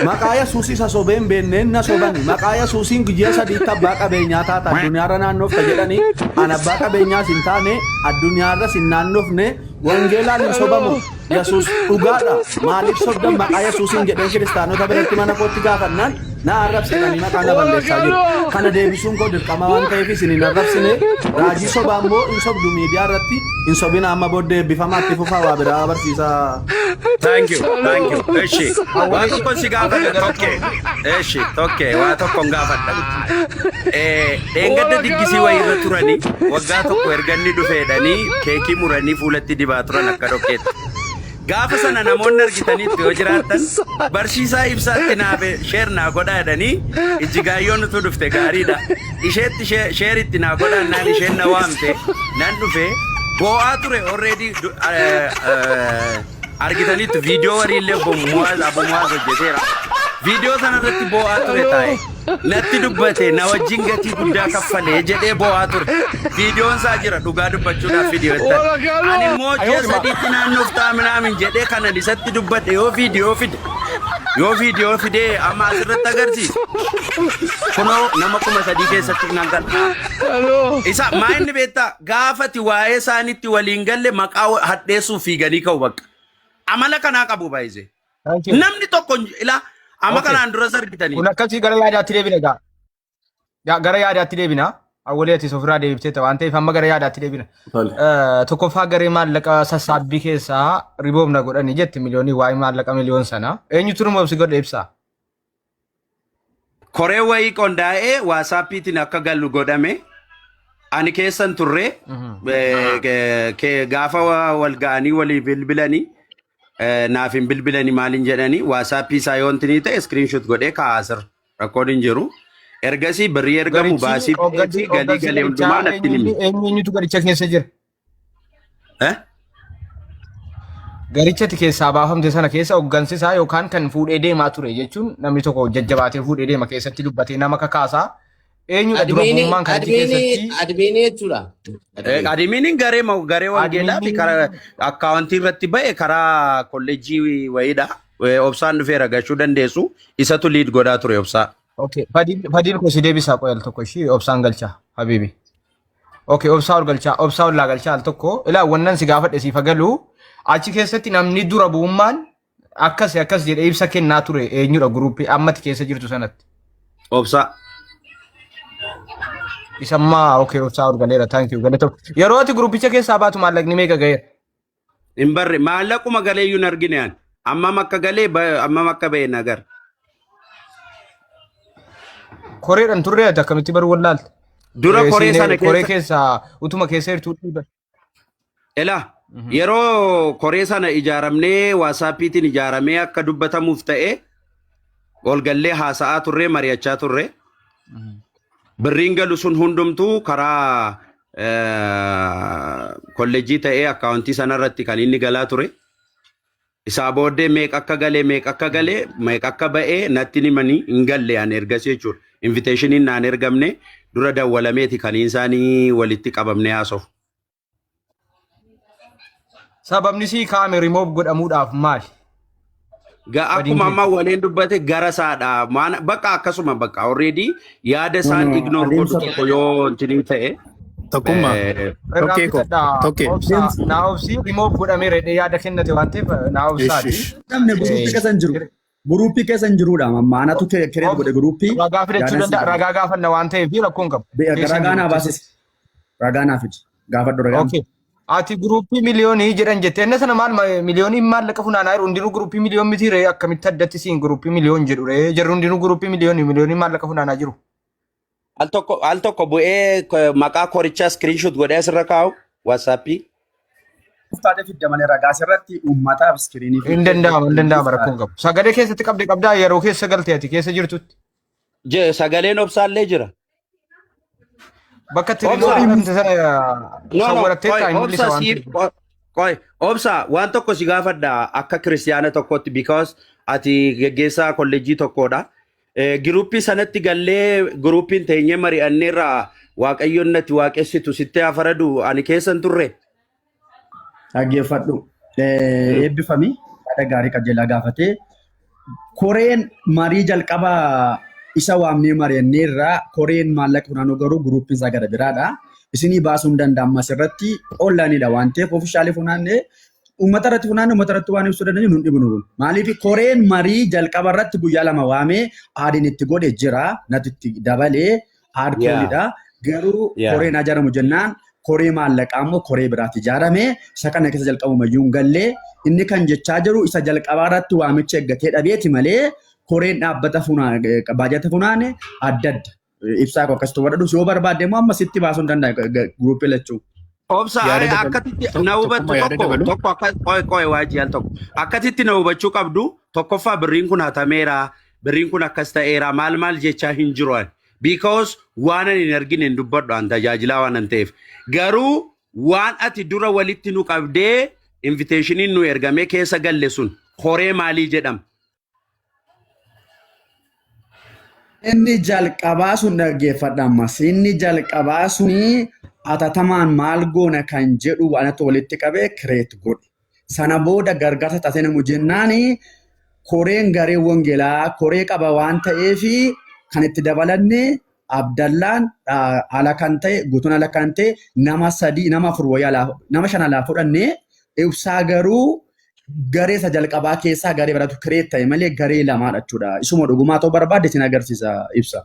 Maqaa Yesuusis asobeen beenneen na sobani. Maqaa Yesuusin guyyaa sadii tabbaa qabeenyaa taata addunyaarra naannoof jedhanii an abbaa qabeenyaas hin taane addunyaarras hin naannoofne wangeelaan hin sobamu. Yesuus dhugaadha. Maaliif sobdan maqaa Yesuusin jedhan kiristaanota biratti mana kootti gaafannaan na arrabsitanii maqaa na balleessaa jiru. Kana deebisuun koo dirqama waan ta'eef isin hin arrabsine raajii sobaa immoo hin sobdu miidiyaa irratti hin sobina amma booddee eebbifamaatti fufaa waa biraa barsiisaa. Thank you. Eshi. Waan tokko si gaafadha tokke. Eshi tokke waa tokko hin gaafadha. Dheengadda diggisii wayii irra turanii waggaa tokko erganni dhufeedhanii keekii muranii fuulatti dibaa turan akka dhokkeetti. Gaafa sana namoonni argitanitti yoo jiraatan barsiisaa ibsaatti naafe sheer naa godhaa jedhanii ijjigaayyoon utuu dhufte gaariidha. Isheetti sheeritti naa godhaan naan isheen na waamte nan dhufe boo'aa ture already argitanitti viidiyoo wariillee abumuwaaz hojjeteera. Viidiyoo sanarratti boo'aa ture taa'e. Natti dubbate na wajjin gatii guddaa kaffalee jedhee boo'aa ture. Viidiyoon isaa jira dhugaa dubbachuudhaaf viidiyoo ittan. Ani immoo ji'a sadiitti naannoof taaminaamin jedhee kanan isatti dubbate yoo viidiyoo fide amma asirratti agarsiisa. Kunoo nama 3,000 keessatti nan gadhaa. Isa maa inni beektaa gaafati waa'ee isaanitti waliin galle maqaa hadheessuuf fiiganii ka'u bakka. Amala kanaa qabu baay'isee. Namni tokko ilaa. Amma kanaan dura sargitanii. Kun akkasii gara yaadaatti deebina gaa. Gara yaadaatti deebina. Awwaleetti sofiraa deebifteetta waan ta'eef amma gara yaadaatti deebina. Tokkoffaa garee maallaqa sassaabbii keessaa riboomna godhanii jetti miliyoonii waa'ee maallaqa miliyoon sana. Eenyutu riboomsi godhe ibsaa? Koree wayii qondaa'ee waasaappiitiin akka gallu godhame. Ani keessan turre gaafa wal ga'anii walii bilbilanii. Naafin bilbilanii maaliin jedhanii waasappii isaa yoo intinii ta'e screenshot godhee kaasir rakkoon hin jiru. Ergasii birrii ergamu baasii galii galee hundumaa natti himi. Eenyutu garicha keessa jira? Garichatti keessaa baafamte sana keessa hooggansi isaa yookaan kan fuudhee deemaa ture jechuun namni tokko jajjabaatee fuudhee deema keessatti dubbatee nama kakaasaa. Eenyudha dura bu'ummaan kan keessatti? Admiinii jechuudha. Admiiniin garee wangeelaa fi karaa akkaawuntii irratti ba'e karaa kolleejjii wayiidha. Obsaan dhufeera gachuu dandeessu. Isatu liid godhaa ture obsaa. Okay. Fadiin ko si deebisaa qoyal tokko ishii obsaan galchaa habibi. Okay. Obsaa ol galchaa obsaa ollaa galchaa al tokko ilaa wannan si gaafadhe siif galu achi keessatti namni dura bu'ummaan akkas jedhee ibsa kennaa ture eenyudha guruupii ammatti keessa jirtu sanatti. Obsaa. Isamma okay obsaa ol galeera thank you galeto. Yeroo ati guruupicha keessaa baatu maallaqni meeqa gaheera? Hin barre maallaquma galee yuun argine aan. Amma akka galee amma akka ba'e nagar. Koreedhaan turre ati akkamitti baruu wallaalte? Dura koree sana koree keessaa utuma keessa jirtu dhiiba. Elaa yeroo koree sana ijaaramnee waasaappiitiin ijaaramee akka dubbatamuuf ta'e ol gallee haasa'aa turre mari'achaa turre. Birriin galu sun hundumtuu karaa kolleejjii ta'ee akkaawuntii sanarratti kan inni galaa ture. Isaa booddee meeqa akka galee meeqa akka ba'ee natti himanii hin galle aan ergasii jechuudha. Inviteeshiniin naan ergamne dura dawwalameeti kan isaanii walitti qabamne haasofnu. Sababni sii kaame remove godhamuudhaaf maali? Akkuma amma waliin dubbate gara saadha. Bakka akkasuma bakka already yaada isaan ignore godhu tokko yoo intinii ta'e. Tokkummaa. Tokkee. Naawobsii remove godhamee reedhee yaada kennate waan ta'eef naawobsaati. Namni guruupii keessa hin jiru. Guruupii keessa hin jiruudha. Maanatu kireet godhe guruupii. Ragaa fidachuu danda'a. Ragaa gaafanna waan ta'eef rakkoon qabu. Ragaa naa baasis. Ragaa naa fidi. Gaafadhu ragaa. Ati guruupii miliyoonii jedhan jettee inni sana maal miliyoonii maallaqa funaanaa jiru hundinuu guruupii miliyoon miti ree akkamitti addatti siin guruupii miliyoon jedhu ree jarri hundinuu guruupii miliyoonii maallaqa funaanaa jiru. Al tokko bu'ee maqaa korichaa screenshot godhee asirra kaa'u waasappii. Uffaatee fidda malee ragaa asirratti uummataaf iskiriinii. Hin danda'ama rakkoon qabu. Sagalee keessatti qabdaa yeroo keessa galtee ati keessa jirtutti. Sagaleen obsaallee jira. Bakka tiriloonii sana obsa waan tokko si gaafadha akka kiristiyaana tokkotti because ati geggeessaa kolleejjii tokkodha. Giruuppii sanatti gallee guruuppiin teenyee mari'anneerraa waaqayyoon natti waaqessitu sitti hafaradu ani keessan turre. Dhaggeeffadhu. Eebbifamii haadha gaarii qajeelaa gaafatee koreen marii jalqaba isa waamnee mari'anneerraa koreen maallaqa funaanuu garuu guruupiin isaa gara biraadha. Isinii baasuu hin danda'amu asirratti oonlaayiniidha waan ta'eef ofiishaalii funaannee uummata irratti funaannee uummata irratti waan ibsuu dandeenyu nun dhibnu kun. Maaliif koreen marii jalqaba irratti guyyaa 2 waamee aadiin itti godhe jira natti itti dabalee haadkoolidha. Garuu koreen ajaramu jennaan koree maallaqaa immoo koree biraatti ijaarame isa kana keessa jalqabumayyuu hin gallee inni kan jechaa jiru isa jalqabaa irratti waamicha eeggatee dhabeeti malee koreen dhaabbata baajata funaane adda adda ibsaa akkasitti wadhadhu yoo barbaadde immoo amma sitti baasuu hin danda'a guruupii lachuu. Obsa akkasitti na hubattu tokko qo'e waajjiyaan tokko akkasitti na hubachuu qabdu tokkoffaa birriin kun hatameera birriin kun akkas ta'eera maal jechaa hin jiru because waan ani hin argine hin dubbadhu an tajaajilaa waan an ta'eef garuu waan ati dura walitti nu qabdee inviteeshiniin nu ergamee keessa galle sun horee maalii jedhama. Inni jalqabaa sun dhaggeeffadha ammas. Inni jalqabaa suni atatamaan maal goona kan jedhu waanatti walitti qabee kireet godhe. Sana booda gargaarsa taasise namu jennaani koreen garee wangeelaa koree qaba waan ta'eef kan itti dabalanne Abdallaan ala kan ta'e guutuun ala kan ta'e nama 3 nama 4 wayyaa nama 5 laa fudhannee ibsaa garuu garee isa jalqabaa keessaa garee biraatu kireet ta'e malee garee lamaadha jechuudha. Isuma dhugumaa ta'uu barbaadde isin agarsiisa ibsa.